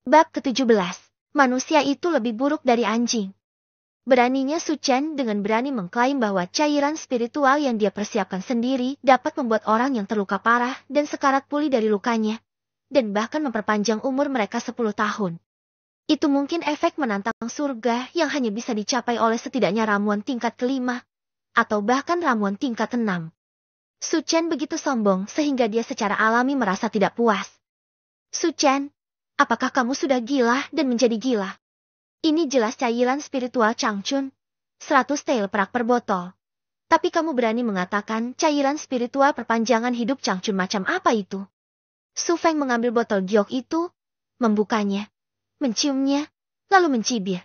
Bab ke-17. Manusia itu lebih buruk dari anjing. Beraninya Su Chen dengan berani mengklaim bahwa cairan spiritual yang dia persiapkan sendiri dapat membuat orang yang terluka parah dan sekarat pulih dari lukanya, dan bahkan memperpanjang umur mereka 10 tahun. Itu mungkin efek menantang surga yang hanya bisa dicapai oleh setidaknya ramuan tingkat ke-5, atau bahkan ramuan tingkat 6. Su Chen begitu sombong sehingga dia secara alami merasa tidak puas. Su Chen, apakah kamu sudah gila dan menjadi gila? Ini jelas cairan spiritual Changchun, 100 tael perak per botol. Tapi kamu berani mengatakan cairan spiritual perpanjangan hidup Changchun macam apa itu? Su Feng mengambil botol giok itu, membukanya, menciumnya, lalu mencibir.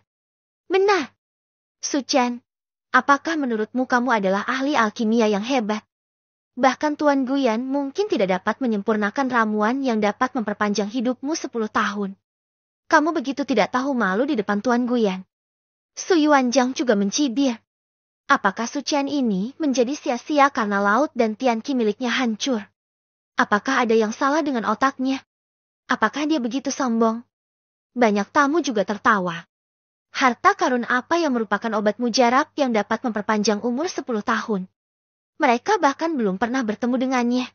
Benar. Su Chen, apakah menurutmu kamu adalah ahli alkimia yang hebat? Bahkan Tuan Guyan mungkin tidak dapat menyempurnakan ramuan yang dapat memperpanjang hidupmu 10 tahun. Kamu begitu tidak tahu malu di depan Tuan Guyan. Su Yuanjang juga mencibir. Apakah Su Chen ini menjadi sia-sia karena laut dan Tianqi miliknya hancur? Apakah ada yang salah dengan otaknya? Apakah dia begitu sombong? Banyak tamu juga tertawa. Harta karun apa yang merupakan obat mujarab yang dapat memperpanjang umur 10 tahun? Mereka bahkan belum pernah bertemu dengannya.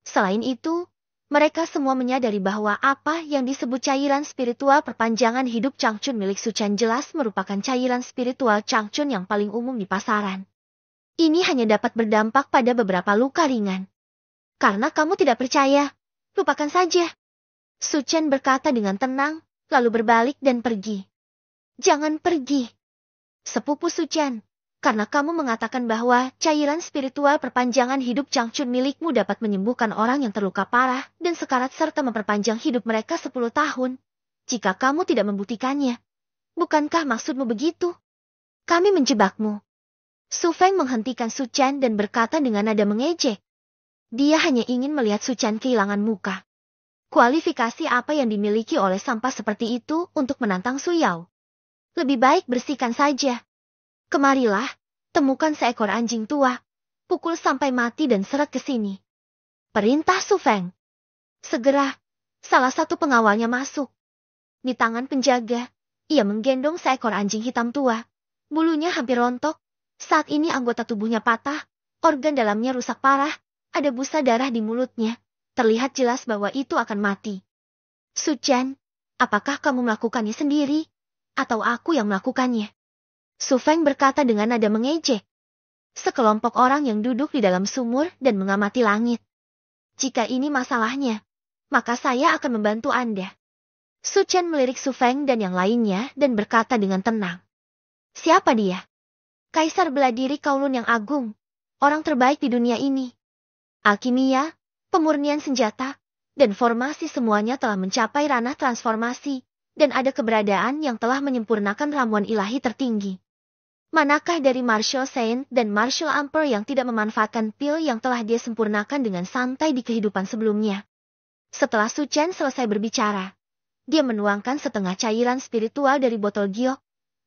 Selain itu, mereka semua menyadari bahwa apa yang disebut cairan spiritual perpanjangan hidup Changchun milik Su Chen jelas merupakan cairan spiritual Changchun yang paling umum di pasaran. Ini hanya dapat berdampak pada beberapa luka ringan. Karena kamu tidak percaya, lupakan saja. Su Chen berkata dengan tenang, lalu berbalik dan pergi. Jangan pergi. Sepupu Su Chen. Karena kamu mengatakan bahwa cairan spiritual perpanjangan hidup Changchun milikmu dapat menyembuhkan orang yang terluka parah dan sekarat serta memperpanjang hidup mereka 10 tahun. Jika kamu tidak membuktikannya, bukankah maksudmu begitu? Kami menjebakmu. Su Feng menghentikan Su Chen dan berkata dengan nada mengejek. Dia hanya ingin melihat Su Chen kehilangan muka. Kualifikasi apa yang dimiliki oleh sampah seperti itu untuk menantang Su Yao? Lebih baik bersihkan saja. Kemarilah, temukan seekor anjing tua, pukul sampai mati dan seret ke sini. Perintah Su Feng. Segera, salah satu pengawalnya masuk. Di tangan penjaga, ia menggendong seekor anjing hitam tua. Bulunya hampir rontok, saat ini anggota tubuhnya patah, organ dalamnya rusak parah, ada busa darah di mulutnya. Terlihat jelas bahwa itu akan mati. Su Chen, apakah kamu melakukannya sendiri, atau aku yang melakukannya? Su Feng berkata dengan nada mengejek. Sekelompok orang yang duduk di dalam sumur dan mengamati langit. Jika ini masalahnya, maka saya akan membantu Anda. Su Chen melirik Su Feng dan yang lainnya dan berkata dengan tenang. Siapa dia? Kaisar bela diri Kowloon yang agung, orang terbaik di dunia ini. Alkimia, pemurnian senjata, dan formasi semuanya telah mencapai ranah transformasi, dan ada keberadaan yang telah menyempurnakan ramuan ilahi tertinggi. Manakah dari Martial Saint dan Martial Emperor yang tidak memanfaatkan pil yang telah dia sempurnakan dengan santai di kehidupan sebelumnya? Setelah Su Chen selesai berbicara, dia menuangkan setengah cairan spiritual dari botol giok,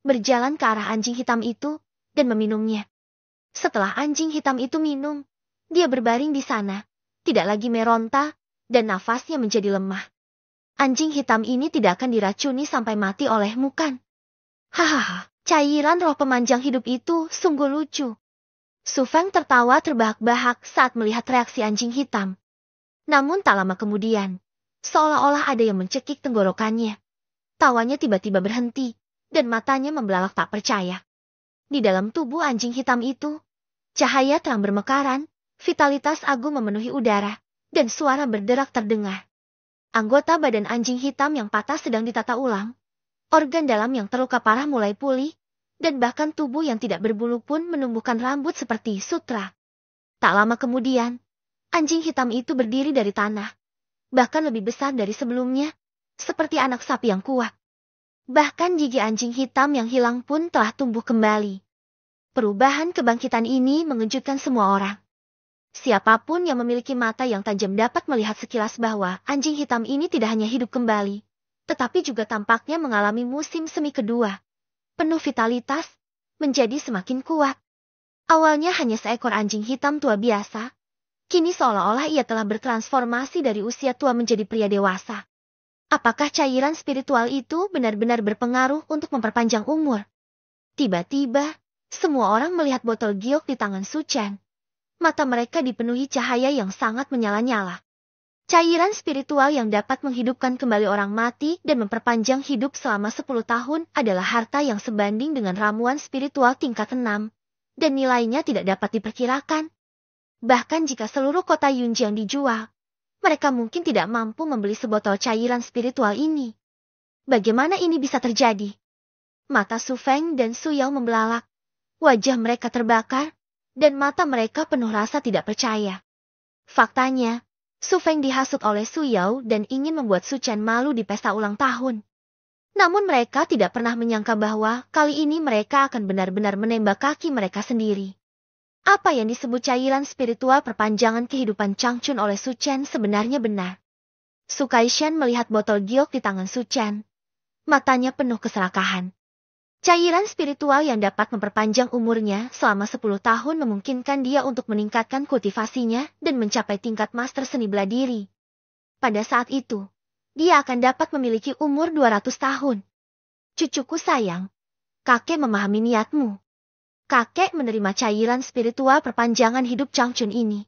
berjalan ke arah anjing hitam itu, dan meminumnya. Setelah anjing hitam itu minum, dia berbaring di sana, tidak lagi meronta, dan nafasnya menjadi lemah. Anjing hitam ini tidak akan diracuni sampai mati olehmu kan? Hahaha. Cairan roh pemanjang hidup itu sungguh lucu. Su Feng tertawa terbahak-bahak saat melihat reaksi anjing hitam. Namun tak lama kemudian, seolah-olah ada yang mencekik tenggorokannya. Tawanya tiba-tiba berhenti, dan matanya membelalak tak percaya. Di dalam tubuh anjing hitam itu, cahaya terang bermekaran, vitalitas agung memenuhi udara, dan suara berderak terdengar. Anggota badan anjing hitam yang patah sedang ditata ulang. Organ dalam yang terluka parah mulai pulih, dan bahkan tubuh yang tidak berbulu pun menumbuhkan rambut seperti sutra. Tak lama kemudian, anjing hitam itu berdiri dari tanah, bahkan lebih besar dari sebelumnya, seperti anak sapi yang kuat. Bahkan gigi anjing hitam yang hilang pun telah tumbuh kembali. Perubahan kebangkitan ini mengejutkan semua orang. Siapapun yang memiliki mata yang tajam dapat melihat sekilas bahwa anjing hitam ini tidak hanya hidup kembali, tetapi juga tampaknya mengalami musim semi kedua. Penuh vitalitas, menjadi semakin kuat. Awalnya hanya seekor anjing hitam tua biasa, kini seolah-olah ia telah bertransformasi dari usia tua menjadi pria dewasa. Apakah cairan spiritual itu benar-benar berpengaruh untuk memperpanjang umur? Tiba-tiba, semua orang melihat botol giok di tangan Su Chen. Mata mereka dipenuhi cahaya yang sangat menyala-nyala. Cairan spiritual yang dapat menghidupkan kembali orang mati dan memperpanjang hidup selama 10 tahun adalah harta yang sebanding dengan ramuan spiritual tingkat 6, dan nilainya tidak dapat diperkirakan. Bahkan jika seluruh kota Yunjiang dijual, mereka mungkin tidak mampu membeli sebotol cairan spiritual ini. Bagaimana ini bisa terjadi? Mata Su Feng dan Su Yao membelalak. Wajah mereka terbakar, dan mata mereka penuh rasa tidak percaya. Faktanya, Su Feng dihasut oleh Su Yao dan ingin membuat Su Chen malu di pesta ulang tahun. Namun mereka tidak pernah menyangka bahwa kali ini mereka akan benar-benar menembak kaki mereka sendiri. Apa yang disebut cairan spiritual perpanjangan kehidupan Changchun oleh Su Chen sebenarnya benar. Su Kaishan melihat botol giok di tangan Su Chen. Matanya penuh keserakahan. Cairan spiritual yang dapat memperpanjang umurnya selama 10 tahun memungkinkan dia untuk meningkatkan kultivasinya dan mencapai tingkat master seni bela diri. Pada saat itu, dia akan dapat memiliki umur 200 tahun. Cucuku sayang, kakek memahami niatmu. Kakek menerima cairan spiritual perpanjangan hidup Changchun ini.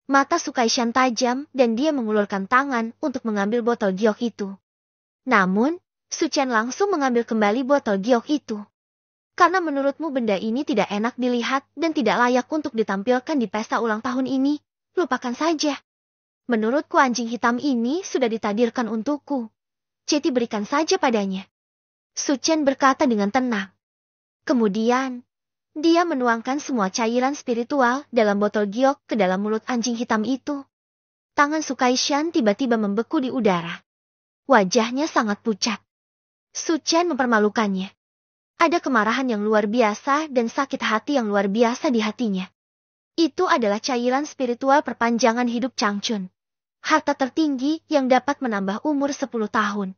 Mata Su Kaishan tajam dan dia mengulurkan tangan untuk mengambil botol giok itu. Namun, Su Chen langsung mengambil kembali botol giok itu. Karena menurutmu benda ini tidak enak dilihat dan tidak layak untuk ditampilkan di pesta ulang tahun ini, lupakan saja. Menurutku anjing hitam ini sudah ditadirkan untukku. Jadi berikan saja padanya. Su Chen berkata dengan tenang. Kemudian, dia menuangkan semua cairan spiritual dalam botol giok ke dalam mulut anjing hitam itu. Tangan Su Kaishan tiba-tiba membeku di udara. Wajahnya sangat pucat. Su Chen mempermalukannya. Ada kemarahan yang luar biasa dan sakit hati yang luar biasa di hatinya. Itu adalah cairan spiritual perpanjangan hidup Changchun. Harta tertinggi yang dapat menambah umur 10 tahun.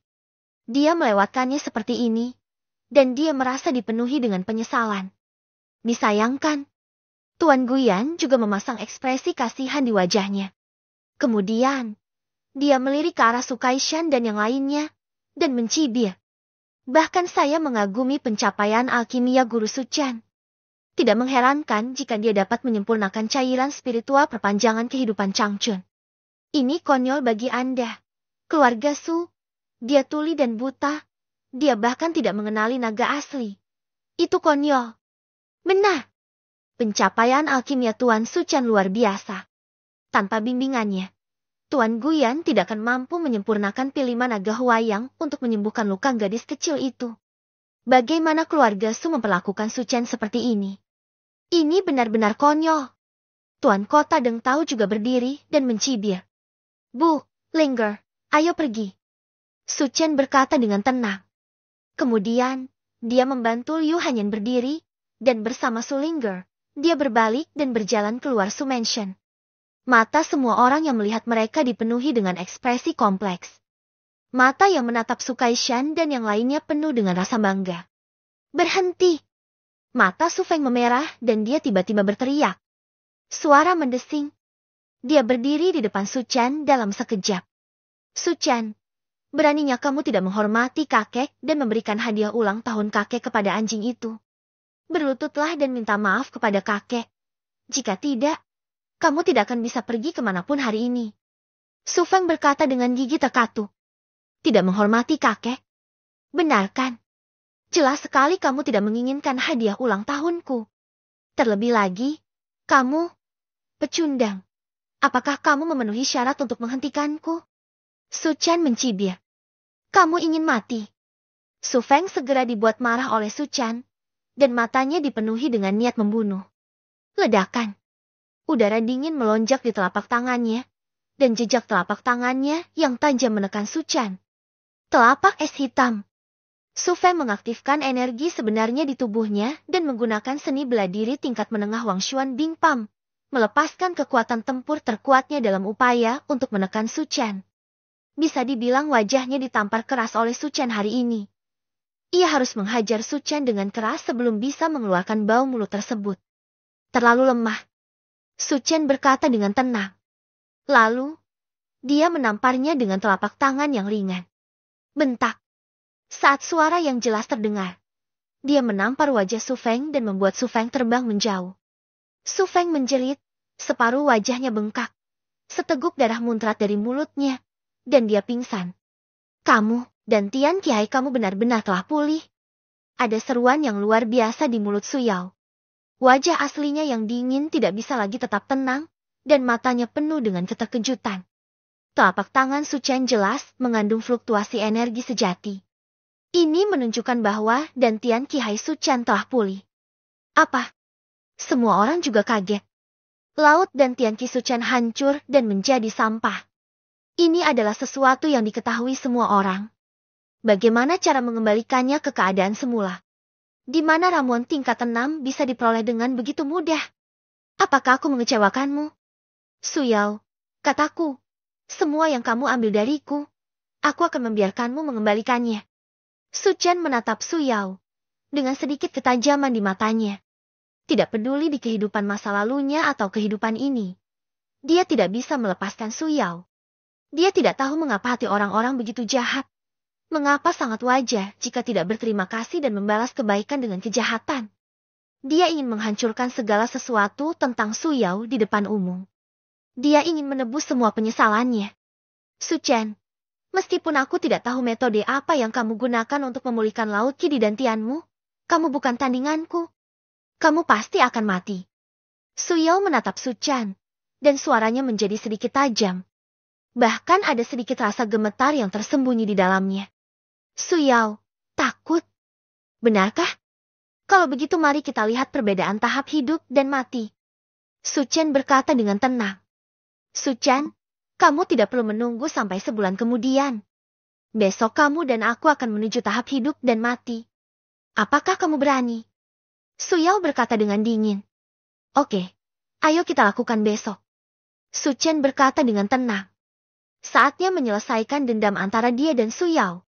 Dia melewatkannya seperti ini, dan dia merasa dipenuhi dengan penyesalan. Disayangkan, Tuan Guyan juga memasang ekspresi kasihan di wajahnya. Kemudian, dia melirik ke arah Su Kaishan dan yang lainnya, dan mencibir. Bahkan saya mengagumi pencapaian alkimia Guru Su Chen. Tidak mengherankan jika dia dapat menyempurnakan cairan spiritual perpanjangan kehidupan Changchun. Ini konyol bagi Anda, keluarga Su. Dia tuli dan buta. Dia bahkan tidak mengenali naga asli. Itu konyol. Benar. Pencapaian alkimia Tuan Su Chen luar biasa. Tanpa bimbingannya, Tuan Guyan tidak akan mampu menyempurnakan pilihan naga Huayang untuk menyembuhkan luka gadis kecil itu. Bagaimana keluarga Su memperlakukan Su Chen seperti ini? Ini benar-benar konyol. Tuan Kota Deng Tao juga berdiri dan mencibir. Bu, Linger, ayo pergi. Su Chen berkata dengan tenang. Kemudian, dia membantu Liu Hanyan berdiri, dan bersama Su Linger, dia berbalik dan berjalan keluar Su Mansion. Mata semua orang yang melihat mereka dipenuhi dengan ekspresi kompleks. Mata yang menatap Su Kaishan dan yang lainnya penuh dengan rasa bangga. Berhenti! Mata Su Feng memerah dan dia tiba-tiba berteriak. Suara mendesing. Dia berdiri di depan Su Chen dalam sekejap. Su Chen, beraninya kamu tidak menghormati kakek dan memberikan hadiah ulang tahun kakek kepada anjing itu. Berlututlah dan minta maaf kepada kakek. Jika tidak, kamu tidak akan bisa pergi kemanapun hari ini. Su Feng berkata dengan gigi terkatup. Tidak menghormati kakek? Benar kan? Jelas sekali kamu tidak menginginkan hadiah ulang tahunku. Terlebih lagi, kamu, pecundang. Apakah kamu memenuhi syarat untuk menghentikanku? Su Chen mencibir. Kamu ingin mati? Su Feng segera dibuat marah oleh Su Chen, dan matanya dipenuhi dengan niat membunuh. Ledakan. Udara dingin melonjak di telapak tangannya, dan jejak telapak tangannya yang tajam menekan Su Chen. Telapak es hitam. Su Feng mengaktifkan energi sebenarnya di tubuhnya dan menggunakan seni bela diri tingkat menengah Wang Xuan Bing Pam, melepaskan kekuatan tempur terkuatnya dalam upaya untuk menekan Su Chen. Bisa dibilang wajahnya ditampar keras oleh Su Chen hari ini. Ia harus menghajar Su Chen dengan keras sebelum bisa mengeluarkan bau mulut tersebut. Terlalu lemah. Su Chen berkata dengan tenang. Lalu, dia menamparnya dengan telapak tangan yang ringan. bentak. Saat suara yang jelas terdengar, dia menampar wajah Su Feng dan membuat Su Feng terbang menjauh. Su Feng menjerit, separuh wajahnya bengkak. Seteguk darah muncrat dari mulutnya, dan dia pingsan. Kamu dan Tian Qihai, kamu benar-benar telah pulih. Ada seruan yang luar biasa di mulut Su Yao. Wajah aslinya yang dingin tidak bisa lagi tetap tenang, dan matanya penuh dengan keterkejutan. Telapak tangan Su Chen jelas mengandung fluktuasi energi sejati. Ini menunjukkan bahwa dan Tian Qihai Su Chen telah pulih. Apa? Semua orang juga kaget. Laut dan Tian Qi Su Chen hancur dan menjadi sampah. Ini adalah sesuatu yang diketahui semua orang. Bagaimana cara mengembalikannya ke keadaan semula? Di mana ramuan tingkat 6 bisa diperoleh dengan begitu mudah? Apakah aku mengecewakanmu? Su Yao, kataku, semua yang kamu ambil dariku, aku akan membiarkanmu mengembalikannya. Su Chen menatap Su Yao dengan sedikit ketajaman di matanya. Tidak peduli di kehidupan masa lalunya atau kehidupan ini, dia tidak bisa melepaskan Su Yao. Dia tidak tahu mengapa hati orang-orang begitu jahat. Mengapa sangat wajar jika tidak berterima kasih dan membalas kebaikan dengan kejahatan. Dia ingin menghancurkan segala sesuatu tentang Su Yao di depan umum. Dia ingin menebus semua penyesalannya. Su Chen, meskipun aku tidak tahu metode apa yang kamu gunakan untuk memulihkan Laut Qi di dantianmu, kamu bukan tandinganku. Kamu pasti akan mati. Su Yao menatap Su Chen, dan suaranya menjadi sedikit tajam. Bahkan ada sedikit rasa gemetar yang tersembunyi di dalamnya. Su Yao, takut? Benarkah? Kalau begitu mari kita lihat perbedaan tahap hidup dan mati. Su Chen berkata dengan tenang. Su Chen, kamu tidak perlu menunggu sampai sebulan kemudian. Besok kamu dan aku akan menuju tahap hidup dan mati. Apakah kamu berani? Su Yao berkata dengan dingin. Oke, ayo kita lakukan besok. Su Chen berkata dengan tenang. Saatnya menyelesaikan dendam antara dia dan Su Yao.